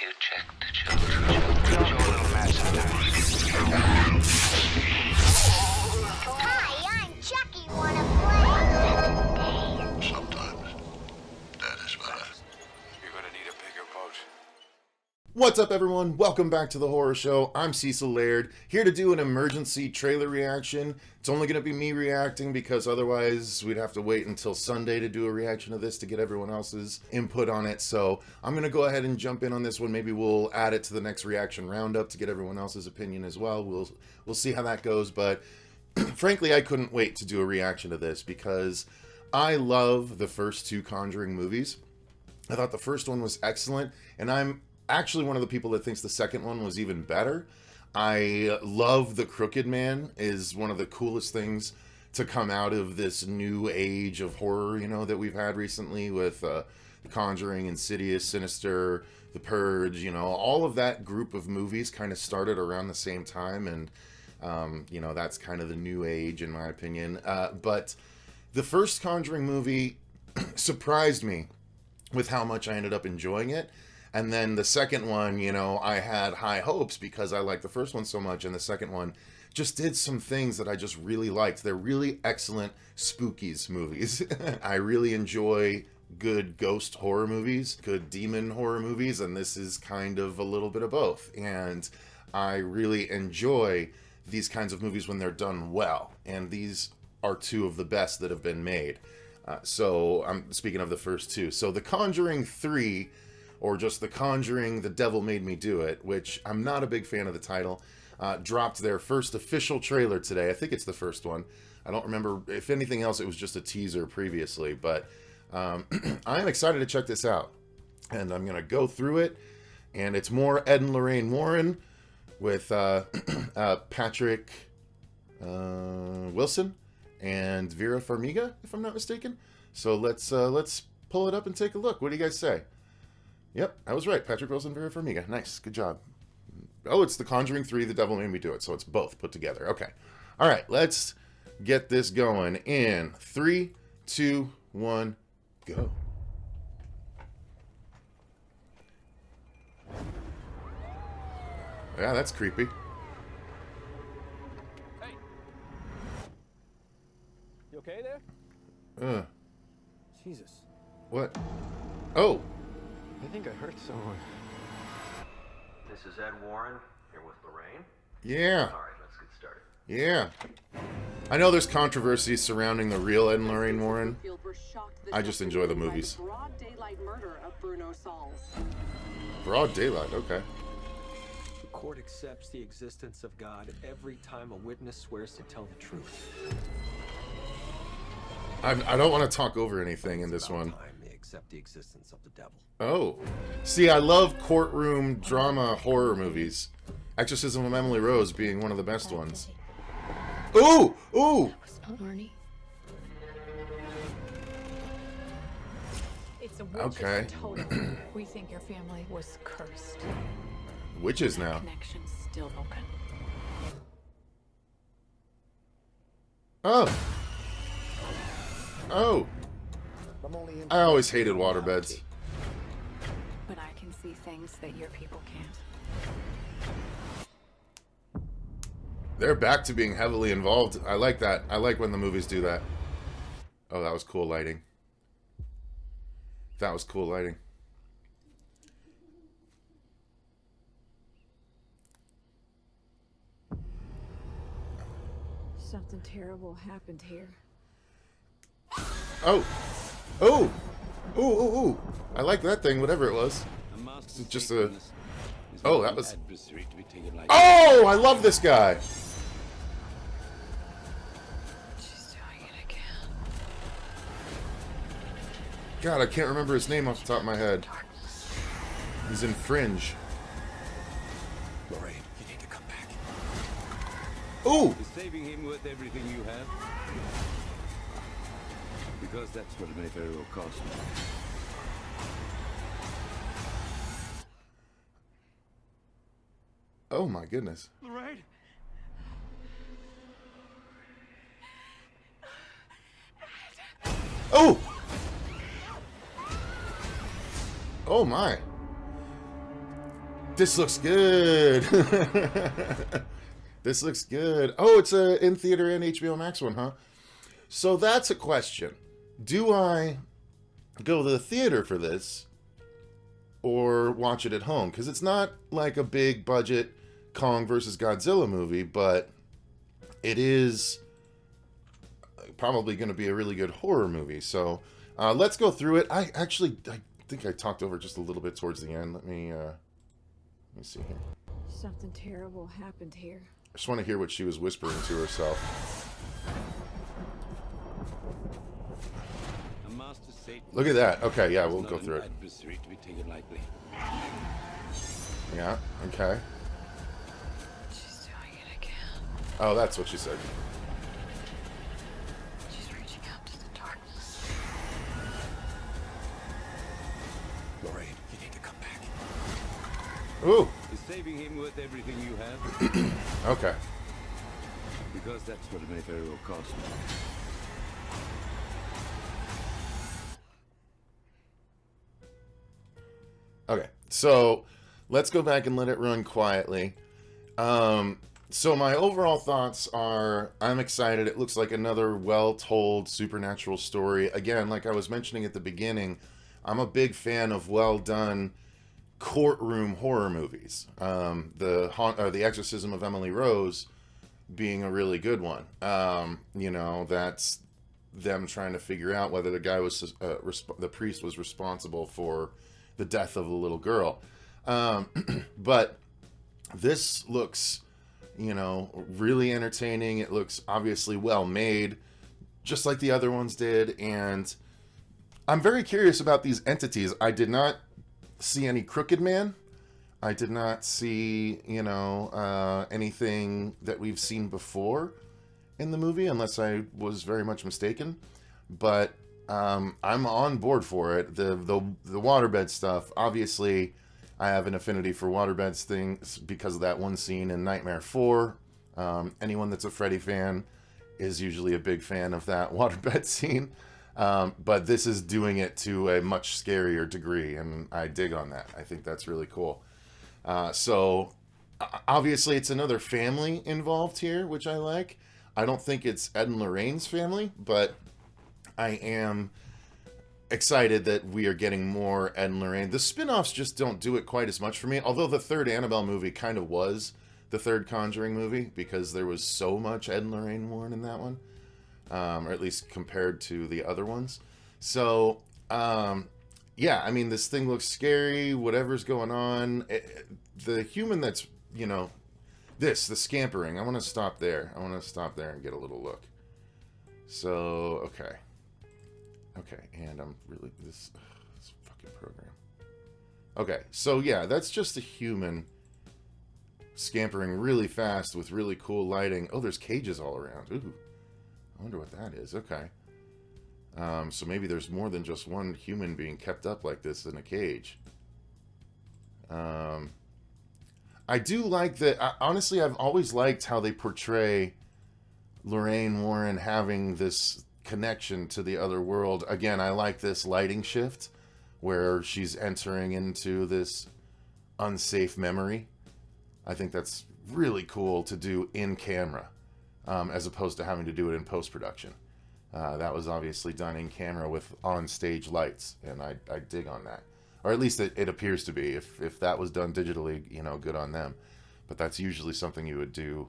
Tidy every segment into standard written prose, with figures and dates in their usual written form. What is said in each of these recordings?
you check the children? Hi, I'm Chucky. Wanna play? Sometimes that is better. You're gonna need a bigger boat. What's up, everyone? Welcome back to the Horror Show. I'm Cecil Laird, here to do an emergency trailer reaction. It's only going to be me reacting because otherwise we'd have to wait until Sunday to do a reaction of this to get everyone else's input on it. So I'm going to go ahead and jump in on this one. Maybe we'll add it to the next reaction roundup to get everyone else's opinion as well. We'll see how that goes. But frankly, I couldn't wait to do a reaction to this because I love the first two Conjuring movies. I thought the first one was excellent, and I'm actually one of the people that thinks the second one was even better. I love the Crooked Man is one of the coolest things to come out of this new age of horror, you know, that we've had recently with The Conjuring, Insidious, Sinister, The Purge, you know, all of that group of movies kind of started around the same time, and you know, that's kind of the new age in my opinion. But the first Conjuring movie surprised me with how much I ended up enjoying it. And then the second one, you know, I had high hopes because I liked the first one so much, and the second one just did some things that I just really liked. They're really excellent spookies movies. I really enjoy good ghost horror movies, good demon horror movies, and this is kind of a little bit of both. And I really enjoy these kinds of movies when they're done well, and these are two of the best that have been made. So I'm speaking of the first two. So The Conjuring 3, or just The Conjuring, The Devil Made Me Do It, which I'm not a big fan of the title, dropped their first official trailer today. I think it's the first one. I don't remember. If anything else, it was just a teaser previously. But I'm excited to check this out. And I'm going to go through it. And it's more Ed and Lorraine Warren with Patrick Wilson and Vera Farmiga, if I'm not mistaken. So let's pull it up and take a look. What do you guys say? Yep, I was right. Patrick Wilson, Vera Farmiga. Nice, good job. Oh, it's The Conjuring 3, The Devil Made Me Do It. So it's both put together. Okay. All right, let's get this going in 3, 2, 1, go. Yeah, that's creepy. Hey. You okay there? Jesus. What? Oh. I think I hurt someone. This is Ed Warren, here with Lorraine. Yeah. All right, let's get started. Yeah. I know there's controversy surrounding the real Ed and Lorraine Warren. I just enjoy the movies. Broad daylight murder of Bruno Sauls. Broad daylight, okay. The court accepts the existence of God every time a witness swears to tell the truth. I don't want to talk over anything in this one. Time they accept the existence of the devil. Oh. See, I love courtroom drama horror movies. Exorcism of Emily Rose being one of the best ones. Ooh! Ooh! Was not Arnie. It's a witch's Okay. totem. We think your family was cursed. Witches now. Connection's still open. Oh! Oh! I always hated waterbeds. But I can see things that your people can't. They're back to being heavily involved. I like that. I like when the movies do that. Oh, that was cool lighting. That was cool lighting. Something terrible happened here. Oh! Oh! Ooh, ooh, ooh! I like that thing, whatever it was. It's just a... Oh, that was... Oh! I love this guy! She's doing it again. God, I can't remember his name off the top of my head. He's in Fringe. Lorraine, you need to come back. Ooh! Is saving him worth everything you have? Because that's what Mayfair will cost me. Oh my goodness. Lorraine? Oh! Oh my. This looks good. This looks good. Oh, it's a in theater and HBO Max one, huh? So that's a question. Do I go to the theater for this or watch it at home? Because it's not like a big budget Kong versus Godzilla movie, but it is probably going to be a really good horror movie. So let's go through it. I think I talked over just a little bit towards the end. Let me see here. Something terrible happened here. I just want to hear what she was whispering to herself. A master Satan. Look at that. Okay, yeah, we'll is go not through an it. adversary to be taken lightly. Yeah, okay. She's doing it again. Oh, that's what she said. She's reaching out to the darkness. Lorraine, you need to come back. Ooh, Is saving him worth everything you have? okay. Because that's what Mayfair will cost. Okay, so let's go back and let it run quietly. So my overall thoughts are, I'm excited. It looks like another well-told supernatural story. Again, like I was mentioning at the beginning, I'm a big fan of well-done courtroom horror movies. The Exorcism of Emily Rose being a really good one. You know, that's them trying to figure out whether the guy was the priest was responsible for the death of the little girl. But this looks, you know, really entertaining. It looks obviously well made, just like the other ones did. And I'm very curious about these entities. I did not see any Crooked Man. I did not see, you know, anything that we've seen before in the movie, unless I was very much mistaken. But I'm on board for it. The waterbed stuff, obviously, I have an affinity for waterbeds things because of that one scene in Nightmare 4. Anyone that's a Freddy fan is usually a big fan of that waterbed scene. But this is doing it to a much scarier degree, and I dig on that. I think that's really cool. So, obviously, it's another family involved here, which I like. I don't think it's Ed and Lorraine's family, but I am excited that we are getting more Ed and Lorraine. The spin-offs just don't do it quite as much for me, although the third Annabelle movie kind of was the third Conjuring movie, because there was so much Ed and Lorraine Warren in that one. Or at least compared to the other ones. So, yeah, I mean, this thing looks scary, whatever's going on. The human that's, you know, the scampering, I want to stop there. I want to stop there and get a little look. So, okay. Okay, and I'm really, this fucking program. Okay, so yeah, that's just a human scampering really fast with really cool lighting. Oh, there's cages all around. Ooh. I wonder what that is. Okay. So maybe there's more than just one human being kept up like this in a cage. I do like that. Honestly, I've always liked how they portray Lorraine Warren having this connection to the other world. Again, I like this lighting shift where she's entering into this unsafe memory. I think that's really cool to do in camera. As opposed to having to do it in post-production. That was obviously done in camera with on-stage lights, and I dig on that. Or at least it appears to be. If that was done digitally, you know, good on them. But that's usually something you would do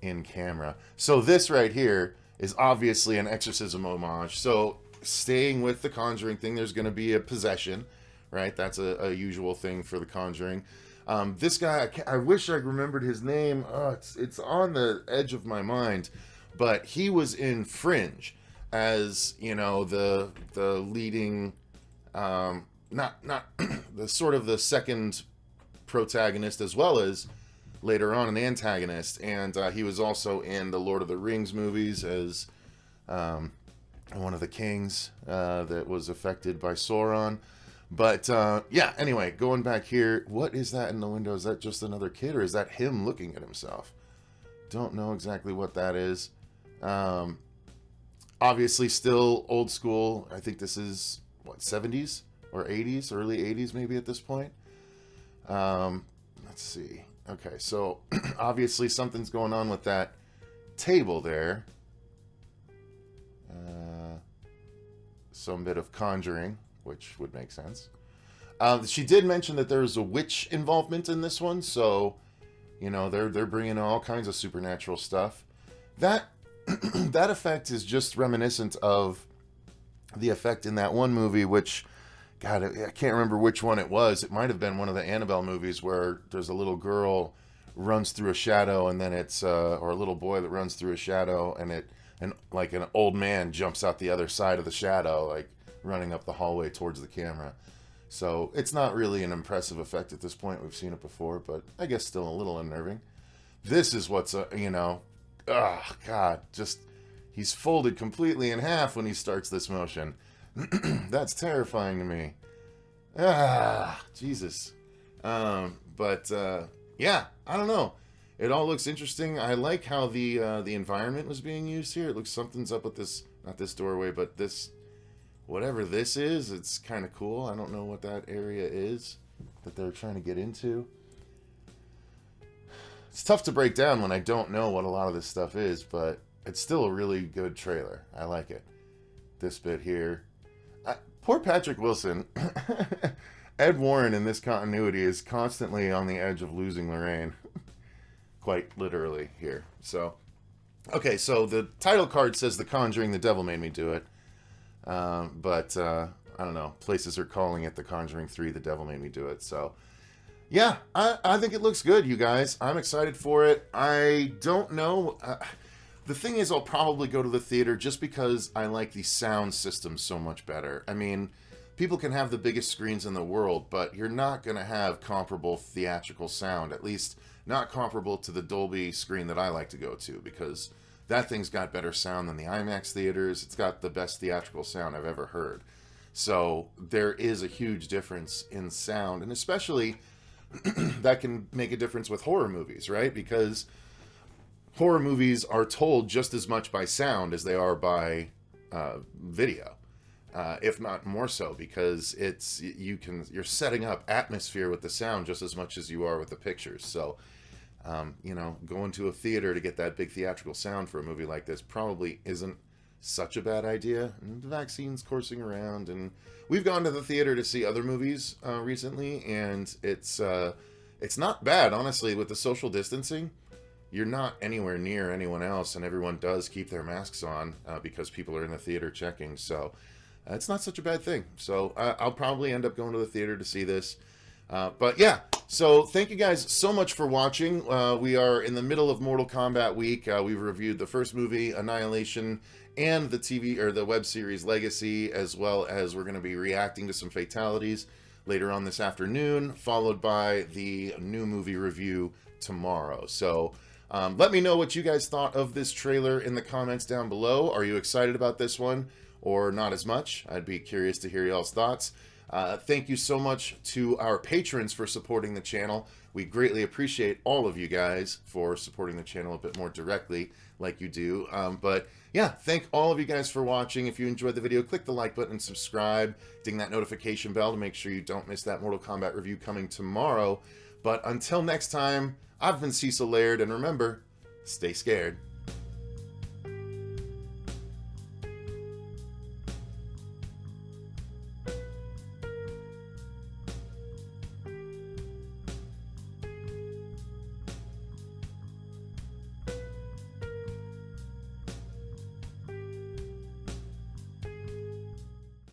in camera. So this right here is obviously an exorcism homage. So staying with the Conjuring thing, there's going to be a possession, right? That's a usual thing for the Conjuring. This guy, I wish I remembered his name. Oh, it's on the edge of my mind, but he was in Fringe as, you know, the leading, not the sort of the second protagonist, as well as later on an antagonist. And he was also in the Lord of the Rings movies as one of the kings that was affected by Sauron. But, yeah, anyway, going back here, what is that in the window? Is that just another kid, or is that him looking at himself? Don't know exactly what that is. Obviously, still old school. I think this is, what, 70s or 80s? Early 80s, maybe, at this point. let's see. Okay, so obviously something's going on with that table there. Some bit of Conjuring, which would make sense. She did mention that there's a witch involvement in this one, so you know they're bringing all kinds of supernatural stuff. That that effect is just reminiscent of the effect in that one movie, which, God, I can't remember which one it was. It might have been one of the Annabelle movies where there's a little girl runs through a shadow, and then it's or a little boy that runs through a shadow, and like an old man jumps out the other side of the shadow, like running up the hallway towards the camera. So it's not really an impressive effect at this point. We've seen it before, but I guess still a little unnerving. This is what's, you know, oh, God, just, he's folded completely in half when he starts this motion. That's terrifying to me. Jesus. Yeah, I don't know. It all looks interesting. I like how the environment was being used here. It looks something's up with this, not this doorway, but this, whatever this is, it's kind of cool. I don't know what that area is that they're trying to get into. It's tough to break down when I don't know what a lot of this stuff is, but it's still a really good trailer. I like it. This bit here. Poor Patrick Wilson. Ed Warren in this continuity is constantly on the edge of losing Lorraine. Quite literally here. So, okay, so the title card says The Conjuring, The Devil Made Me Do It. I don't know. Places are calling it The Conjuring 3, The Devil Made Me Do It. So, yeah, I think it looks good, you guys. I'm excited for it. I don't know. The thing is, I'll probably go to the theater just because I like the sound system so much better. I mean, people can have the biggest screens in the world, but you're not going to have comparable theatrical sound, at least not comparable to the Dolby screen that I like to go to, because that thing's got better sound than the IMAX theaters. It's got the best theatrical sound I've ever heard. So there is a huge difference in sound, and especially that can make a difference with horror movies, right? Because horror movies are told just as much by sound as they are by video. If not more so, because you're setting up atmosphere with the sound just as much as you are with the pictures. So, you know, going to a theater to get that big theatrical sound for a movie like this probably isn't such a bad idea. And the vaccine's coursing around, and we've gone to the theater to see other movies recently, and it's not bad, honestly. With the social distancing, you're not anywhere near anyone else, and everyone does keep their masks on because people are in the theater checking. So it's not such a bad thing. So I'll probably end up going to the theater to see this. But yeah, so thank you guys so much for watching. We are in the middle of Mortal Kombat week. We've reviewed the first movie, Annihilation, and the TV or the web series Legacy, as well as we're going to be reacting to some fatalities later on this afternoon, followed by the new movie review tomorrow. So let me know what you guys thought of this trailer in the comments down below. Are you excited about this one or not as much? I'd be curious to hear y'all's thoughts. Thank you so much to our patrons for supporting the channel. We greatly appreciate all of you guys for supporting the channel a bit more directly like you do. But yeah, thank all of you guys for watching. If you enjoyed the video, click the like button and subscribe. Ding that notification bell to make sure you don't miss that Mortal Kombat review coming tomorrow. But until next time, I've been Cecil Laird, and remember, stay scared.